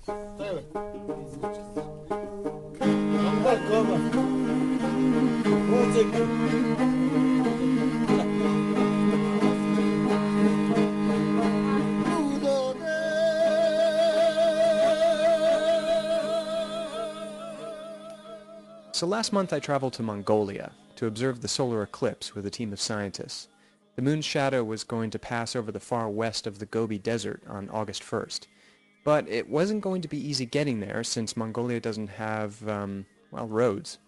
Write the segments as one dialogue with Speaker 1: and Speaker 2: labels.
Speaker 1: So last month I traveled to Mongolia to observe the solar eclipse with a team of scientists. The moon's shadow was going to pass over the far west of the Gobi Desert on August 1st. But it wasn't going to be easy getting there since Mongolia doesn't have, roads.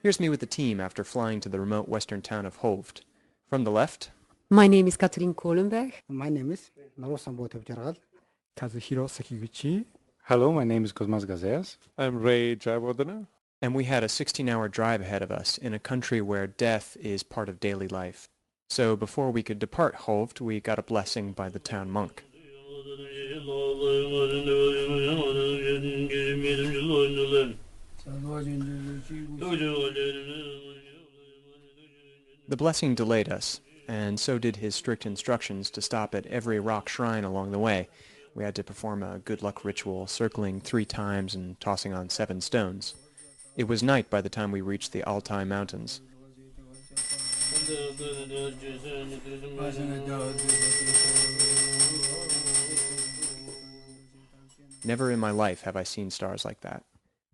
Speaker 1: Here's me with the team after flying to the remote western town of Hovd. From the left,
Speaker 2: My name is Katrien Kolenberg.
Speaker 3: My name is
Speaker 4: Kazuhiro Sekiguchi.
Speaker 5: Hello, my name is Kosmas Gazeas.
Speaker 6: I'm Jayawardhana.
Speaker 1: and we had a 16-hour drive ahead of us in a country where death is part of daily life. So before we could depart Hovd, we got a blessing by the town monk. The blessing delayed us, and so did his strict instructions to stop at every rock shrine along the way. We had to perform a good luck ritual, circling 3 times and tossing on 7 stones. It was night by the time we reached the Altai Mountains. Never in my life have I seen stars like that.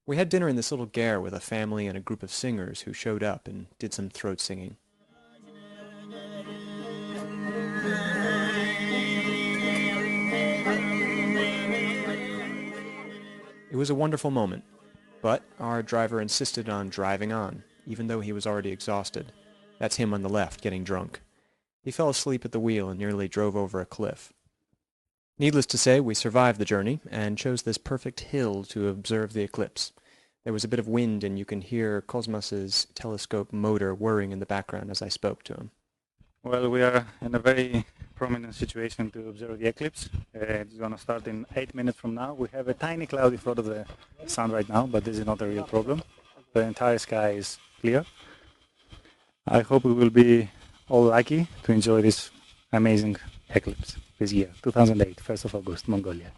Speaker 1: We had dinner in this little ger with a family and a group of singers who showed up and did some throat singing. It was a wonderful moment, but our driver insisted on driving on, even though he was already exhausted. That's him on the left, getting drunk. He fell asleep at the wheel and nearly drove over a cliff. Needless to say, we survived the journey and chose this perfect hill to observe the eclipse. There was a bit of wind, and you can hear Kosmas's telescope motor whirring in the background as I spoke to him.
Speaker 5: Well, we are in a very prominent situation to observe the eclipse. It's going to start in 8 minutes from now. We have a tiny cloud in front of the sun right now, but this is not a real problem. The entire sky is clear. I hope we will be all lucky to enjoy this amazing eclipse this year, 2008, 1st of August, Mongolia.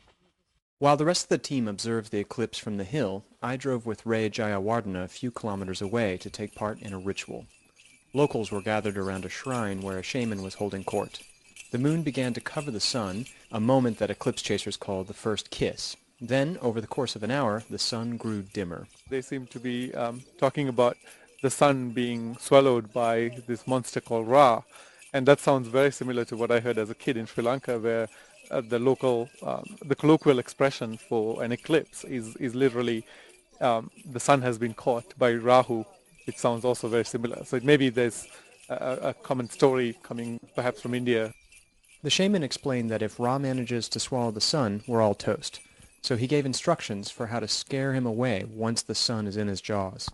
Speaker 1: While the rest of the team observed the eclipse from the hill, I drove with Jayawardhana a few kilometers away to take part in a ritual. Locals were gathered around a shrine where a shaman was holding court. The moon began to cover the sun, a moment that eclipse chasers call the first kiss. Then, over the course of an hour, the sun grew dimmer.
Speaker 6: They seem to be talking about the sun being swallowed by this monster called Ra. And that sounds very similar to what I heard as a kid in Sri Lanka, where the colloquial expression for an eclipse is literally the sun has been caught by Rahu. It sounds also very similar. So maybe there's a common story coming perhaps from India.
Speaker 1: The shaman explained that if Ra manages to swallow the sun, we're all toast. So he gave instructions for how to scare him away once the sun is in his jaws.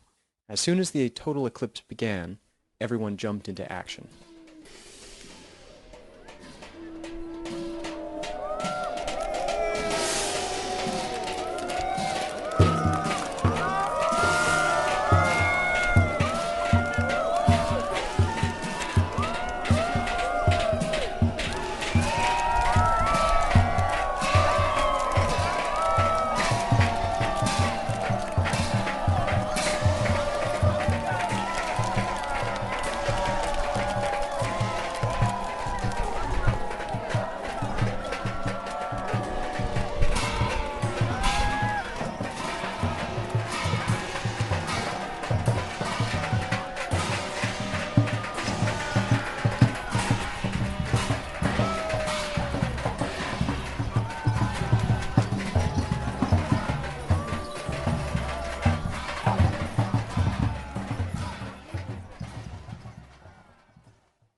Speaker 1: As soon as the total eclipse began, everyone jumped into action.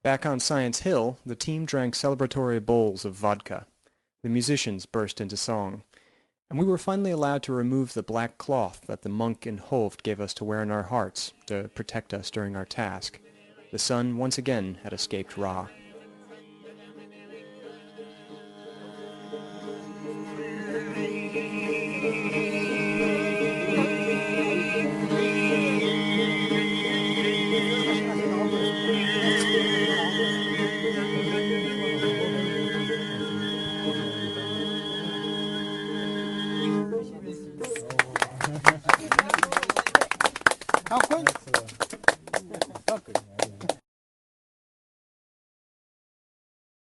Speaker 1: Back on Science Hill, the team drank celebratory bowls of vodka. The musicians burst into song. And we were finally allowed to remove the black cloth that the monk in Hovd gave us to wear in our hearts to protect us during our task. The sun once again had escaped Ra.
Speaker 6: this one?